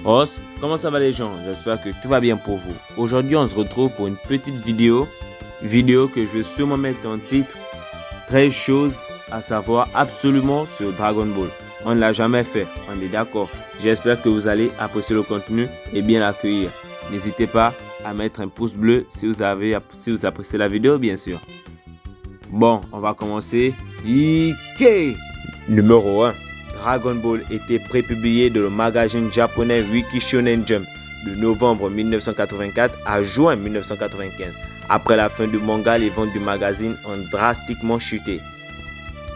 Ross, comment ça va les gens? J'espère que tout va bien pour vous. Aujourd'hui, on se retrouve pour une petite vidéo que je vais sûrement mettre en titre 13 choses à savoir absolument sur Dragon Ball. On ne l'a jamais fait, on est d'accord. J'espère que vous allez apprécier le contenu et bien l'accueillir. N'hésitez pas à mettre un pouce bleu si vous appréciez la vidéo, bien sûr. Bon, on va commencer. Ike Numéro 1. Dragon Ball était prépublié dans le magazine japonais Weekly Shonen Jump de novembre 1984 à juin 1995. Après la fin du manga, les ventes du magazine ont drastiquement chuté.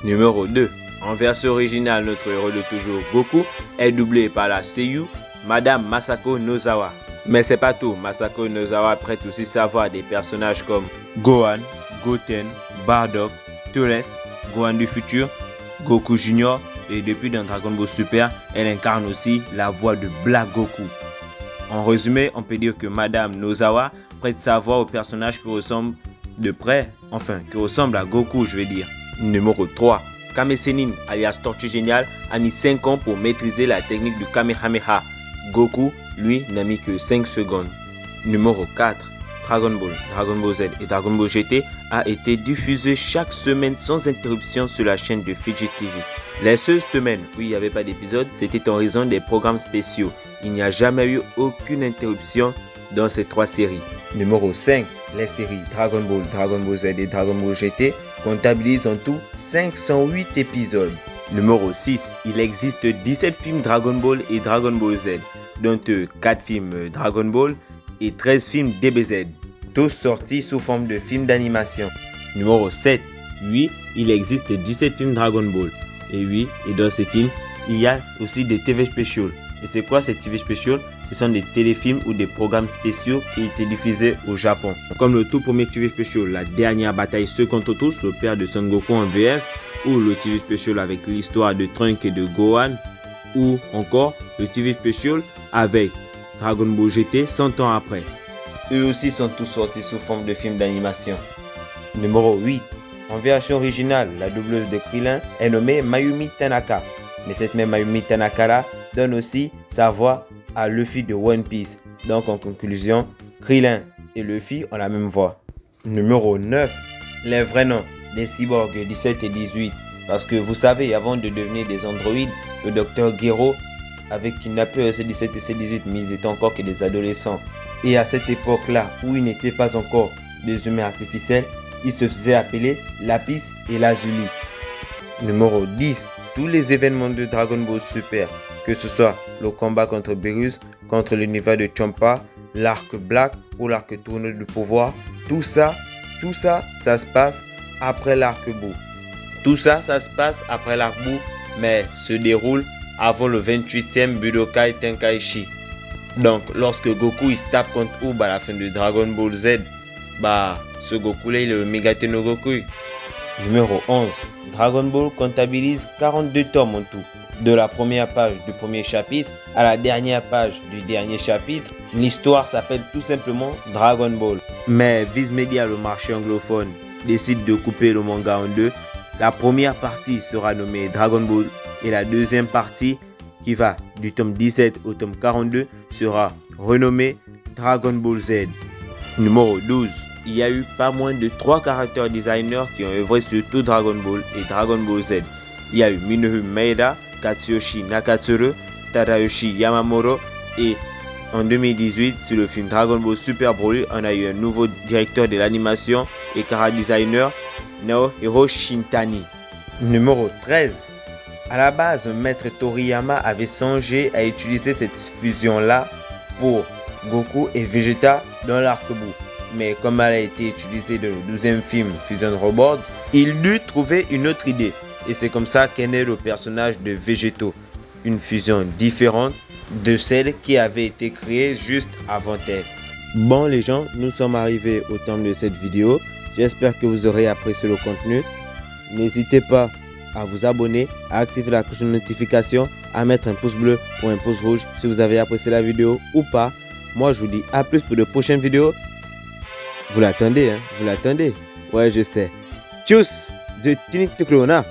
Numéro 2. En version originale, notre héros de toujours, Goku, est doublé par la seiyuu Madame Masako Nozawa. Mais c'est pas tout, Masako Nozawa prête aussi sa voix à des personnages comme Gohan, Goten, Bardock, Turles, Gohan du futur, Goku Junior et depuis dans Dragon Ball Super, elle incarne aussi la voix de Black Goku. En résumé, on peut dire que Madame Nozawa prête sa voix au personnage qui ressemble de près, qui ressemble à Goku, je vais dire. Numéro 3. Kame Sennin, alias Tortue Géniale, a mis 5 ans pour maîtriser la technique du Kamehameha. Goku, lui, n'a mis que 5 secondes. Numéro 4. Dragon Ball, Dragon Ball Z et Dragon Ball GT a été diffusé chaque semaine sans interruption sur la chaîne de Fidget TV. Les seules semaines où il n'y avait pas d'épisode, c'était en raison des programmes spéciaux. Il n'y a jamais eu aucune interruption dans ces 3 séries. Numéro 5. Les séries Dragon Ball, Dragon Ball Z et Dragon Ball GT comptabilisent en tout 508 épisodes. Numéro 6. Il existe 17 films Dragon Ball et Dragon Ball Z, dont 4 films Dragon Ball et 13 films DBZ, tous sortis sous forme de films d'animation. Numéro 7. Oui, il existe 17 films Dragon Ball. Et oui, et dans ces films, il y a aussi des TV specials. Et c'est quoi ces TV specials? Ce sont des téléfilms ou des programmes spéciaux qui étaient diffusés au Japon. Comme le tout premier TV special, La dernière bataille ceux contre tous, le père de Son Goku en VF, ou le TV special avec l'histoire de Trunks et de Gohan, ou encore le TV special avec Dragon Ball GT 100 ans après. Eux aussi sont tous sortis sous forme de films d'animation. Numéro 8. En version originale, la doubleuse de Krillin est nommée Mayumi Tanaka. Mais cette même Mayumi Tanaka là donne aussi sa voix à Luffy de One Piece. Donc en conclusion, Krillin et Luffy ont la même voix. Numéro 9. Les vrais noms des cyborgs 17 et 18. Parce que vous savez, avant de devenir des androïdes, le docteur Gero avait kidnappé C17 et C18, mais ils étaient encore que des adolescents. Et à cette époque-là, où ils n'étaient pas encore des humains artificiels, ils se faisaient appeler Lapis et Lazuli. Numéro 10. Tous les événements de Dragon Ball Super, que ce soit le combat contre Beerus, contre l'univers de Champa, l'arc Black ou l'arc Tournoi du pouvoir, tout ça, ça se passe après l'arc Buu. Tout ça, ça se passe après l'arc Buu, mais se déroule avant le 28e Budokai Tenkaichi. Donc, lorsque Goku il se tape contre Oob à la fin de Dragon Ball Z, ce Goku là il est le Megate no Goku. Numéro 11. Dragon Ball comptabilise 42 tomes en tout. De la première page du premier chapitre à la dernière page du dernier chapitre, l'histoire s'appelle tout simplement Dragon Ball. Mais Viz Media, le marché anglophone, décide de couper le manga en deux. La première partie sera nommée Dragon Ball et la deuxième partie, qui va du tome 17 au tome 42, sera renommée Dragon Ball Z. Numéro 12. Il y a eu pas moins de 3 character designers qui ont œuvré sur tout Dragon Ball et Dragon Ball Z. Il y a eu Minoru Maeda, Katsuyoshi Nakatsuru, Tadayoshi Yamamoto et en 2018, sur le film Dragon Ball Super Broly, on a eu un nouveau directeur de l'animation et character designer, Naohiro Shintani. Numéro 13. À la base, Maître Toriyama avait songé à utiliser cette fusion-là pour Goku et Vegeta dans l'arc Buu. Mais comme elle a été utilisée dans le 12e film Fusion Robots, il dut trouver une autre idée. Et c'est comme ça qu'est né le personnage de Vegeto. Une fusion différente de celle qui avait été créée juste avant elle. Bon les gens, nous sommes arrivés au terme de cette vidéo. J'espère que vous aurez apprécié le contenu. N'hésitez pas à vous abonner, à activer la cloche de notification, à mettre un pouce bleu ou un pouce rouge si vous avez apprécié la vidéo ou pas. Moi je vous dis à plus pour de prochaines vidéos. Vous l'attendez, hein? Vous l'attendez? Ouais, je sais. Tchuss! De Tunic Tuclona.